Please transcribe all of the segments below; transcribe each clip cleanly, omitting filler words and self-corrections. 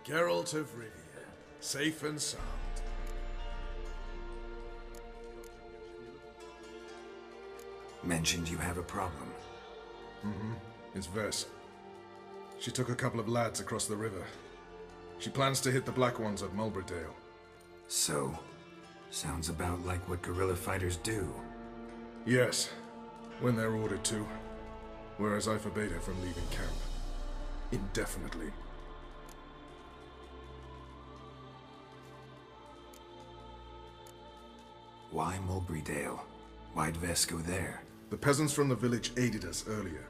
Geralt of Rivia, safe and sound. Mentioned you have a problem. It's Vess. She took a couple of lads across the river. She plans to hit the Black Ones at Mulberydale. So, sounds about like what guerrilla fighters do. Yes, when they're ordered to. Whereas I forbade her from leaving camp. Indefinitely. Why Mulberydale? Why'd Vess go there? The peasants from the village aided us earlier.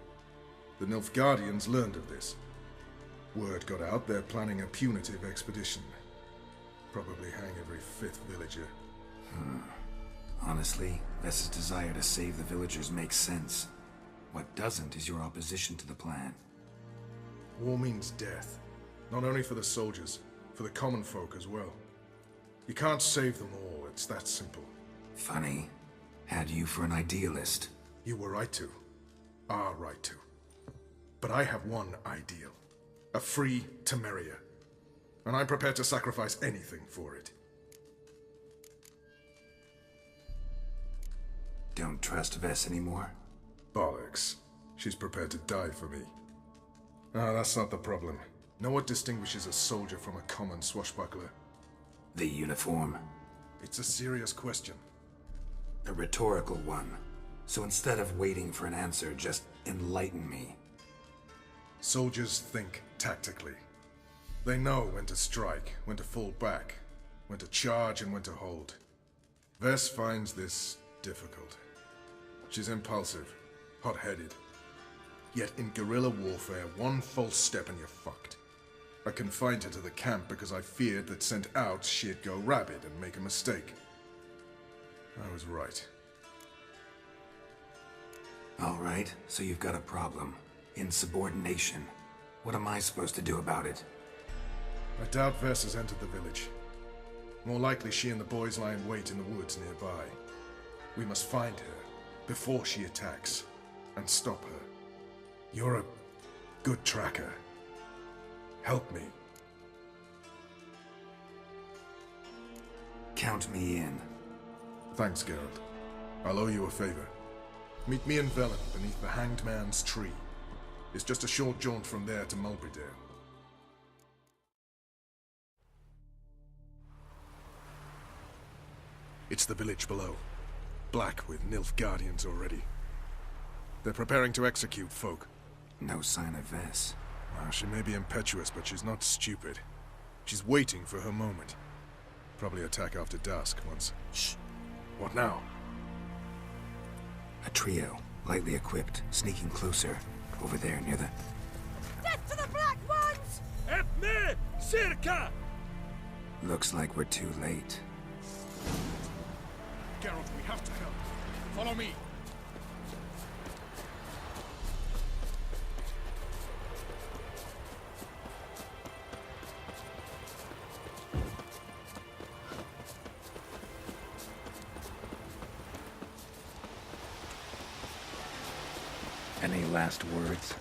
The Nilfgaardians learned of this. Word got out they're planning a punitive expedition. Probably hang every fifth villager. Honestly, Vess's desire to save the villagers makes sense. What doesn't is your opposition to the plan. War means death. Not only for the soldiers, for the common folk as well. You can't save them all, it's that simple. Funny. Had you for an idealist. You were right to. Are right to. But I have one ideal. A free Temeria. And I'm prepared to sacrifice anything for it. Don't trust Vess anymore? Bollocks. She's prepared to die for me. Ah, that's not the problem. Know what distinguishes a soldier from a common swashbuckler? The uniform. It's a serious question. A rhetorical one. So instead of waiting for an answer, just enlighten me. Soldiers think tactically. They know when to strike, when to fall back, when to charge and when to hold. Vess finds this difficult. She's impulsive, hot-headed. Yet in guerrilla warfare, one false step and you're fucked. I confined her to the camp because I feared that sent out she'd go rabid and make a mistake. I was right. Alright, so you've got a problem. Insubordination. What am I supposed to do about it? I doubt Vess has entered the village. More likely she and the boys lie in wait in the woods nearby. We must find her before she attacks and stop her. You're a good tracker. Help me. Count me in. Thanks, Geralt. I'll owe you a favor. Meet me in Velen beneath the Hanged Man's tree. It's just a short jaunt from there to Mulberydale. It's the village below. Black with Nilfgaardians already. They're preparing to execute folk. No sign of Vess. Well, she may be impetuous, but she's not stupid. She's waiting for her moment. Probably attack after dusk once... Shh! What now? A trio, lightly equipped, sneaking closer. Over there, near the... Death to the Black Ones! Help me! Circa! Looks like we're too late. Geralt, we have to help. Follow me. Any last words?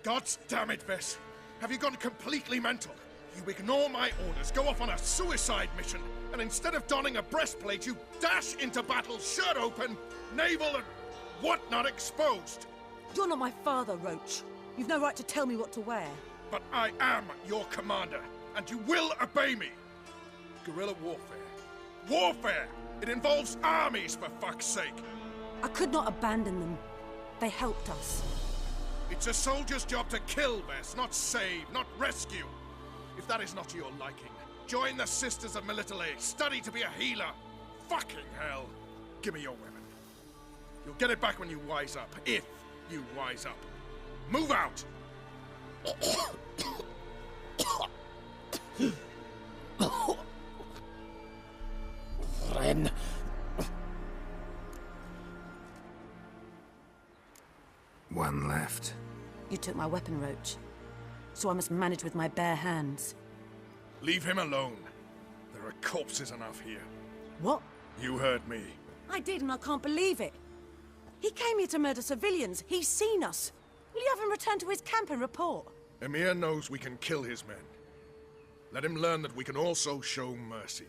God damn it, Vess! Have you gone completely mental? You ignore my orders, go off on a suicide mission, and instead of donning a breastplate, you dash into battle, shirt open, navel and whatnot exposed! You're not my father, Roach. You've no right to tell me what to wear. But I am your commander, and you will obey me! Guerrilla warfare. Warfare! It involves armies, for fuck's sake! I could not abandon them. They helped us. It's a soldier's job to kill, Vess, not save, not rescue. If that is not to your liking, join the Sisters of Melitele, study to be a healer. Fucking hell! Give me your weapon. You'll get it back when you wise up. If you wise up. Move out! Ren. One left. You took my weapon, Roach. So I must manage with my bare hands. Leave him alone. There are corpses enough here. What? You heard me. I did, and I can't believe it. He came here to murder civilians. He's seen us. Will you have him return to his camp and report? Emir knows we can kill his men. Let him learn that we can also show mercy.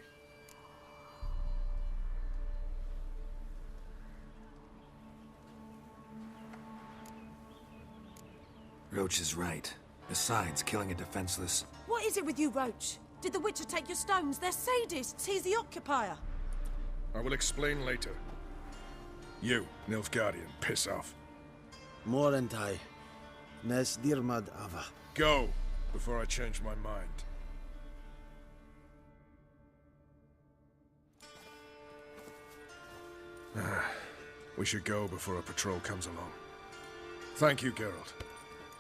Roach is right. Besides, killing a defenseless... What is it with you, Roach? Did the Witcher take your stones? They're sadists. He's the occupier. I will explain later. You, Nilfgaardian, piss off. Morentai. Nes dirmad ava. Go, before I change my mind. We should go before a patrol comes along. Thank you, Geralt.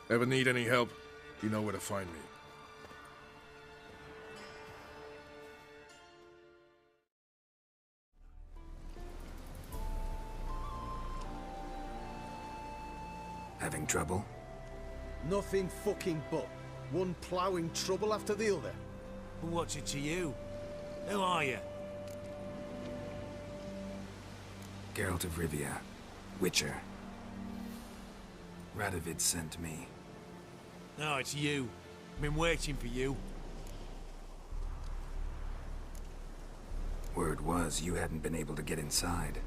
Ever need any help, you know where to find me. Having trouble? Nothing fucking but. One ploughing trouble after the other. What's it to you? Who are you? Geralt of Rivia. Witcher. Radovid sent me. No, it's you. Been waiting for you. Word was you hadn't been able to get inside.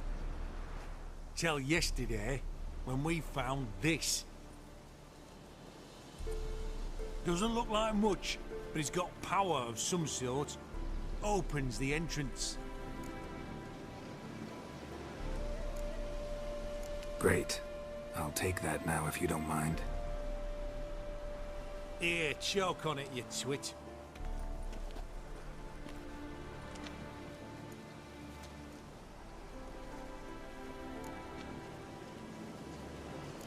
Till yesterday, when we found this. Doesn't look like much, but it's got power of some sort. Opens the entrance. Great. I'll take that now if you don't mind. Here, choke on it, you twit.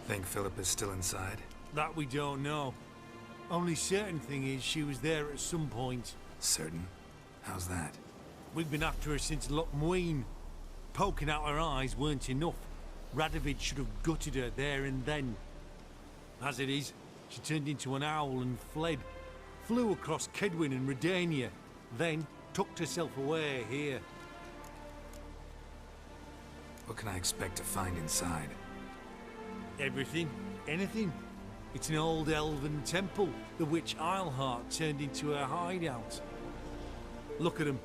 Think Philip is still inside? That we don't know. Only certain thing is she was there at some point. Certain? How's that? We've been after her since Lochmuin. Poking out her eyes weren't enough. Radovid should have gutted her there and then. As it is, she turned into an owl and fled. Flew across Kedwin and Redania, then tucked herself away here. What can I expect to find inside? Everything, anything. It's an old elven temple, the witch Eilhart turned into her hideout. Look at him.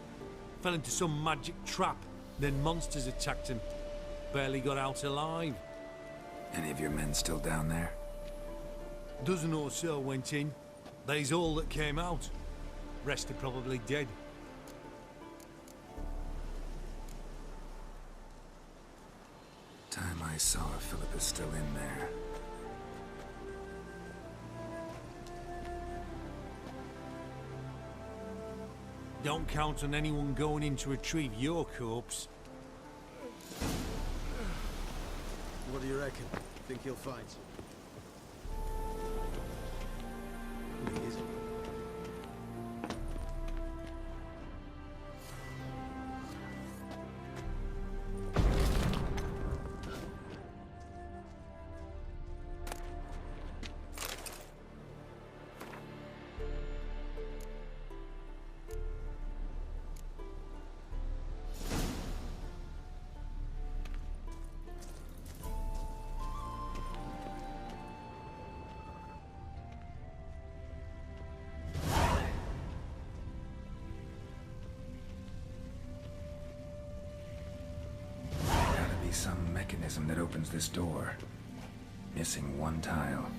Fell into some magic trap, then monsters attacked him. Barely got out alive. Any of your men still down there? Dozen or so went in. They's all that came out. Rest are probably dead. Time I saw Philip is still in there. Don't count on anyone going in to retrieve your corpse. What do you reckon? Think he'll fight? He is. Some mechanism that opens this door. Missing one tile.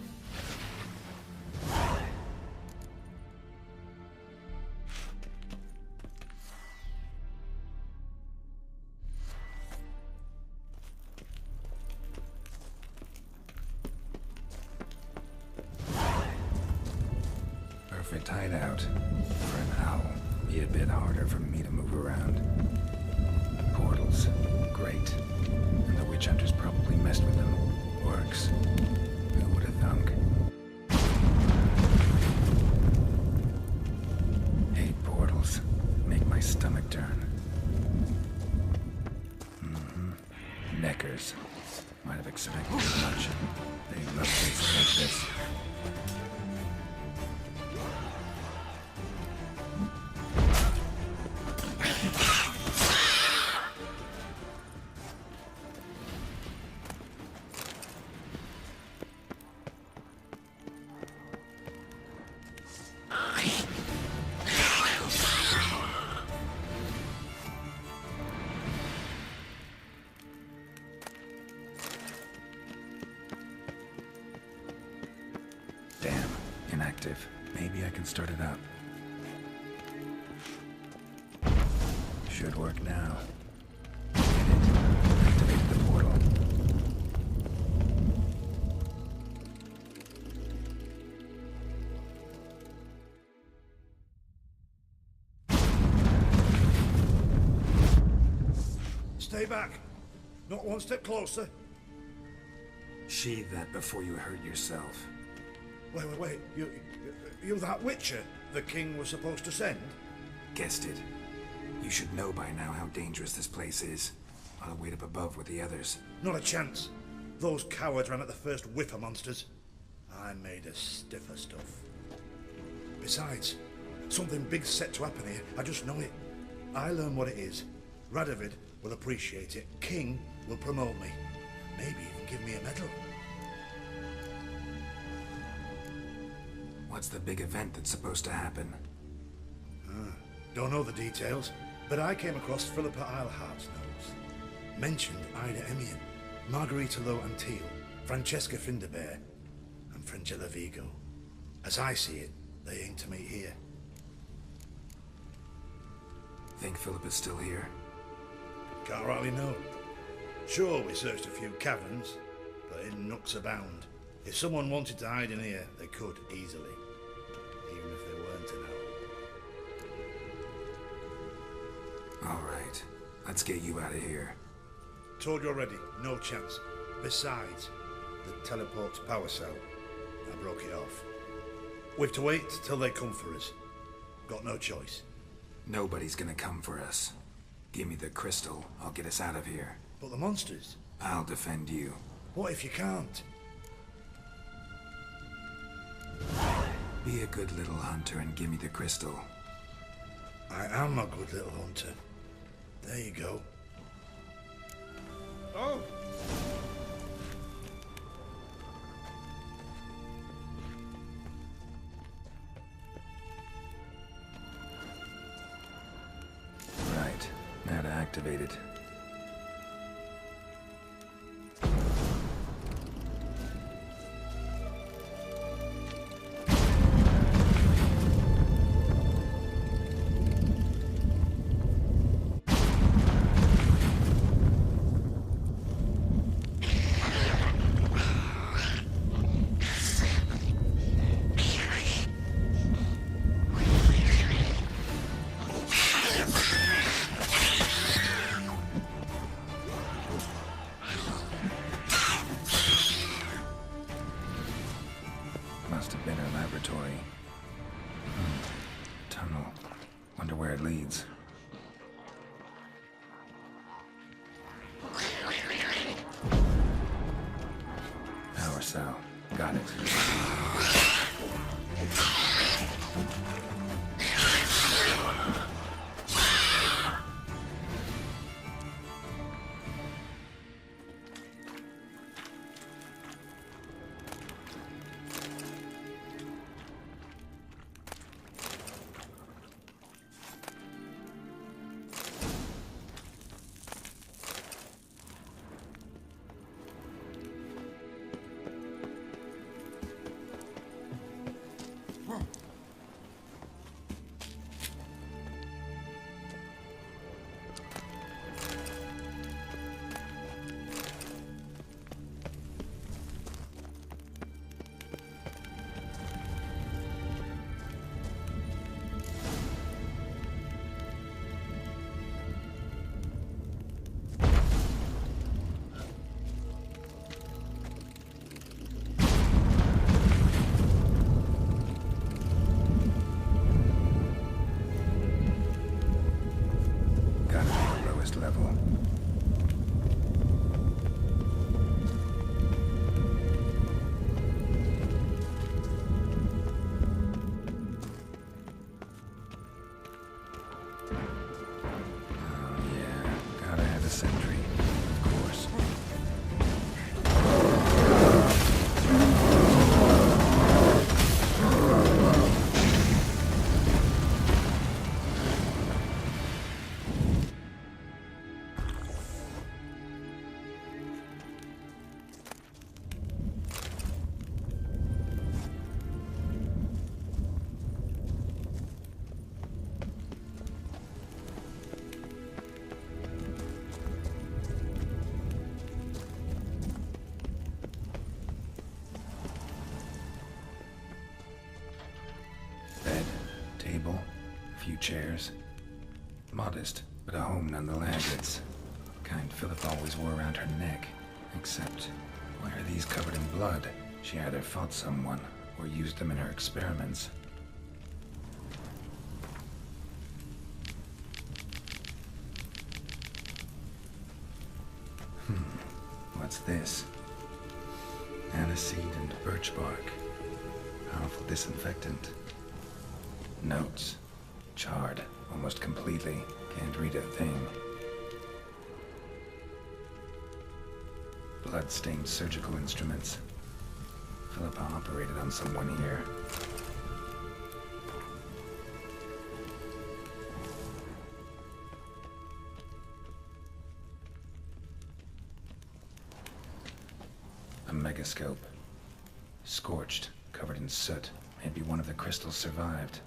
Perfect hideout. For an owl. Be a bit harder for me to move around. Portals. Great. And the witch hunters probably Neckers. Might have expected as much. They love places like this. Damn, inactive. Maybe I can start it up. Should work now. Get it. Activate the portal. Stay back. Not one step closer. Sheathe that before you hurt yourself. Wait. You that Witcher the king was supposed to send? Guessed it. You should know by now how dangerous this place is. I'll wait up above with the others. Not a chance. Those cowards ran at the first whiff of monsters. I'm made of stiffer stuff. Besides, something big's set to happen here. I just know it. I learn what it is. Radovid will appreciate it. King will promote me. Maybe even give me a medal. What's the big event that's supposed to happen? Don't know the details, but I came across Philippa Eilhart's notes. Mentioned Ida Emian, Margarita Lo Antille, Francesca Finderbear, and Fringilla Vigo. As I see it, they aim to meet here. Think Philippa's still here? Can't rightly know. Sure, we searched a few caverns, but hidden nooks abound. If someone wanted to hide in here, they could easily. Even if they weren't an owl. All right. Let's get you out of here. Told you already, no chance. Besides, the teleport's power cell. I broke it off. We've to wait till they come for us. Got no choice. Nobody's gonna come for us. Give me the crystal. I'll get us out of here. But the monsters? I'll defend you. What if you can't? Be a good little hunter and give me the crystal. I am a good little hunter. There you go. Oh! Right. Now to activate it. Must have been her laboratory. Tunnel. Wonder where it leads. Power cell. Got it. Gotta be the lowest level. the sentry, of course. Bed, table, a few chairs. Modest, but a home nonetheless. It's the kind Philip always wore around her neck. Except, why are these covered in blood? She either fought someone, or used them in her experiments. What's this? Aniseed and birch bark. Powerful disinfectant. Notes. Charred, almost completely. Can't read a thing. Blood-stained surgical instruments. Philippa operated on someone here. A megascope. Scorched, covered in soot. Maybe one of the crystals survived.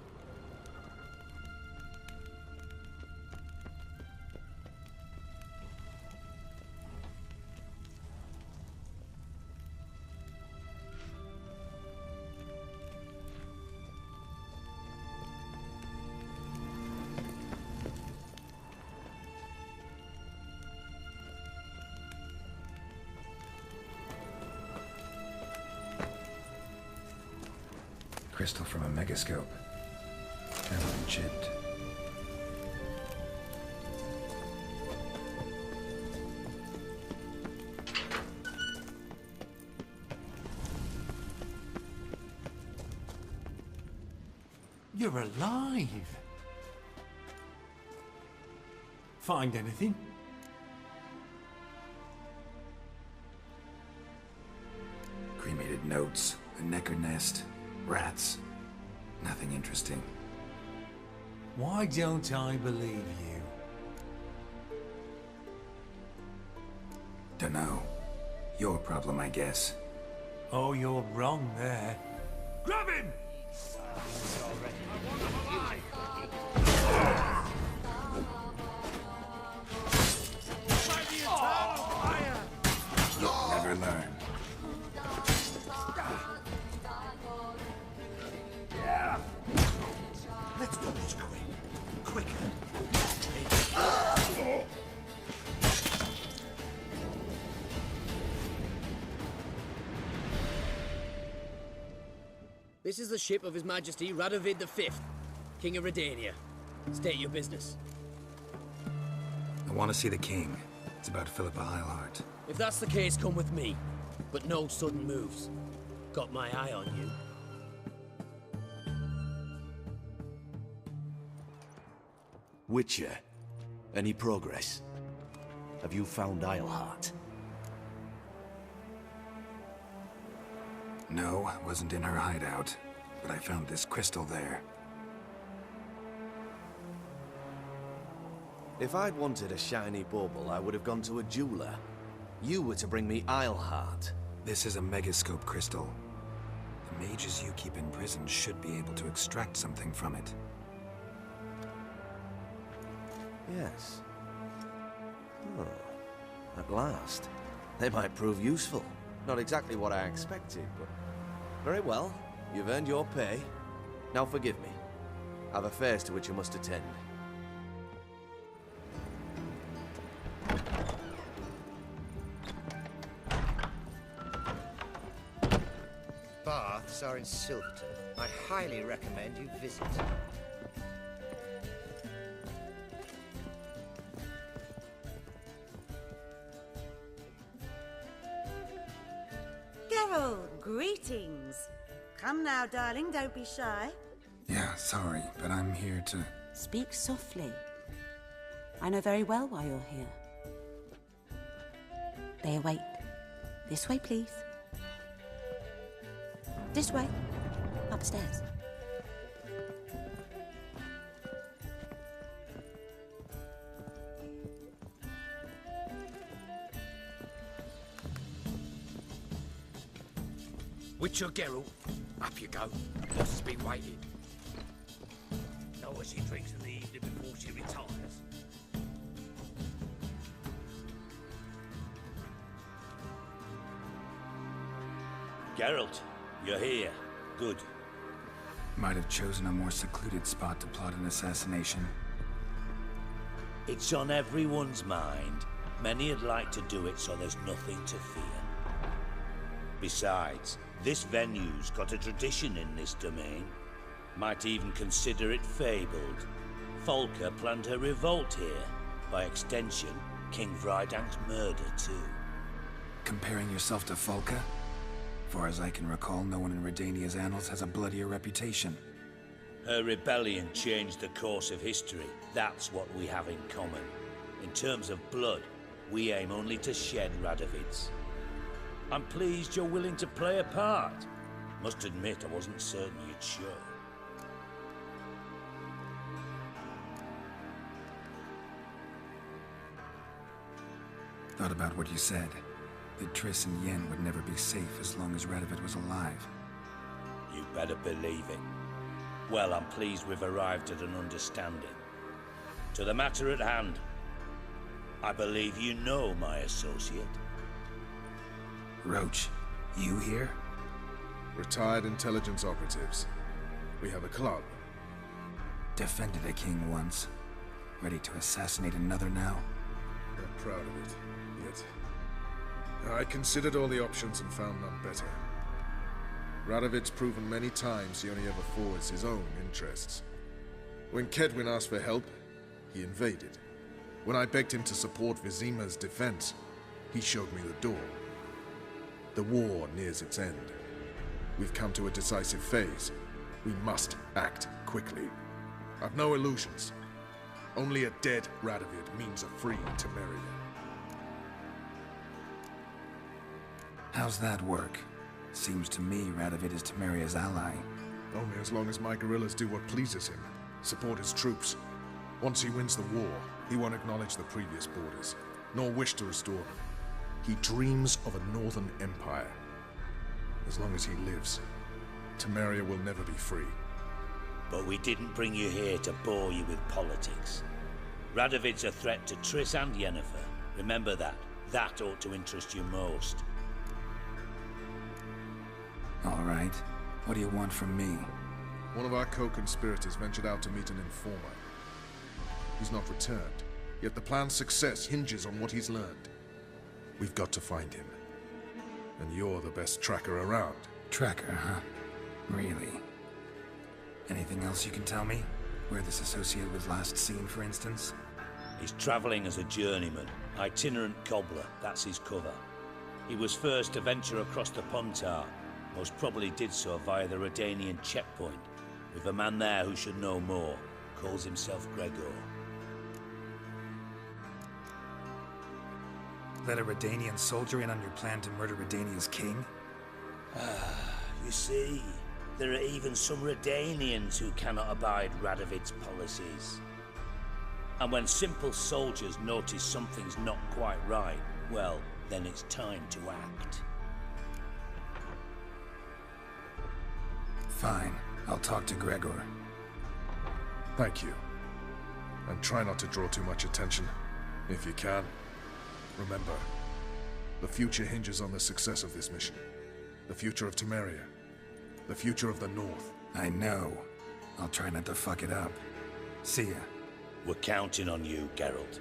Crystal from a megascope. Never been chipped. You're alive. Find anything? Cremated notes, a necker nest, rats. Nothing interesting. Why don't I believe you? Dunno. Your problem, I guess. Oh, you're wrong there. Grab him! Never learn. Let's do this quick. Quicker. This is the ship of His Majesty Radovid V, King of Redania. State your business. I want to see the king. It's about Philippa Eilhart. If that's the case, come with me. But no sudden moves. Got my eye on you. Witcher, any progress? Have you found Eilhart? No, I wasn't in her hideout, but I found this crystal there. If I'd wanted a shiny bauble, I would have gone to a jeweler. You were to bring me Eilhart. This is a megascope crystal. The mages you keep in prison should be able to extract something from it. Yes. Oh, at last. They might prove useful. Not exactly what I expected, but... Very well. You've earned your pay. Now forgive me. I've affairs to which you must attend. Baths are in Silverton. I highly recommend you visit. Geralt, greetings. Come now, darling, don't be shy. Yeah, sorry, but I'm here to... Speak softly. I know very well why you're here. Fair wait. This way, please. This way. Upstairs. Witcher Geralt, up you go. Boss has been waiting. Know what she drinks in the evening before she retires? Geralt, you're here. Good. Might have chosen a more secluded spot to plot an assassination. It's on everyone's mind. Many would like to do it so there's nothing to fear. Besides, this venue's got a tradition in this domain. Might even consider it fabled. Folka planned her revolt here. By extension, King Vrydank's murder too. Comparing yourself to Folka? Far as I can recall, no one in Redania's annals has a bloodier reputation. Her rebellion changed the course of history. That's what we have in common. In terms of blood, we aim only to shed Radovid's. I'm pleased you're willing to play a part. Must admit, I wasn't certain you'd show. Thought about what you said. That Triss and Yen would never be safe as long as Radovid was alive. You better believe it. Well, I'm pleased we've arrived at an understanding. To the matter at hand, I believe you know my associate. Roach, you here? Retired intelligence operatives. We have a club. Defended a king once. Ready to assassinate another now? Not proud of it, yet. I considered all the options and found none better. Radovid's proven many times he only ever forwards his own interests. When Kedwin asked for help, he invaded. When I begged him to support Vizima's defense, he showed me the door. The war nears its end. We've come to a decisive phase. We must act quickly. I've no illusions. Only a dead Radovid means a free Temeria. How's that work? Seems to me Radovid is Temeria's ally. Only as long as my guerrillas do what pleases him. Support his troops. Once he wins the war, he won't acknowledge the previous borders, nor wish to restore them. He dreams of a northern empire. As long as he lives, Temeria will never be free. But we didn't bring you here to bore you with politics. Radovid's a threat to Triss and Yennefer. Remember that. That ought to interest you most. All right. What do you want from me? One of our co-conspirators ventured out to meet an informer. He's not returned, yet the plan's success hinges on what he's learned. We've got to find him. And you're the best tracker around. Tracker, huh? Really? Anything else you can tell me? Where this associate was last seen, for instance? He's traveling as a journeyman. Itinerant cobbler, that's his cover. He was first to venture across the Pontar. Most probably did so via the Redanian checkpoint, with a man there who should know more. Calls himself Gregor. Let a Redanian soldier in on your plan to murder Redania's king? You see, there are even some Redanians who cannot abide Radovid's policies. And when simple soldiers notice something's not quite right, well, then it's time to act. Fine. I'll talk to Gregor. Thank you. And try not to draw too much attention, if you can. Remember, the future hinges on the success of this mission. The future of Temeria. The future of the North. I know. I'll try not to fuck it up. See ya. We're counting on you, Geralt.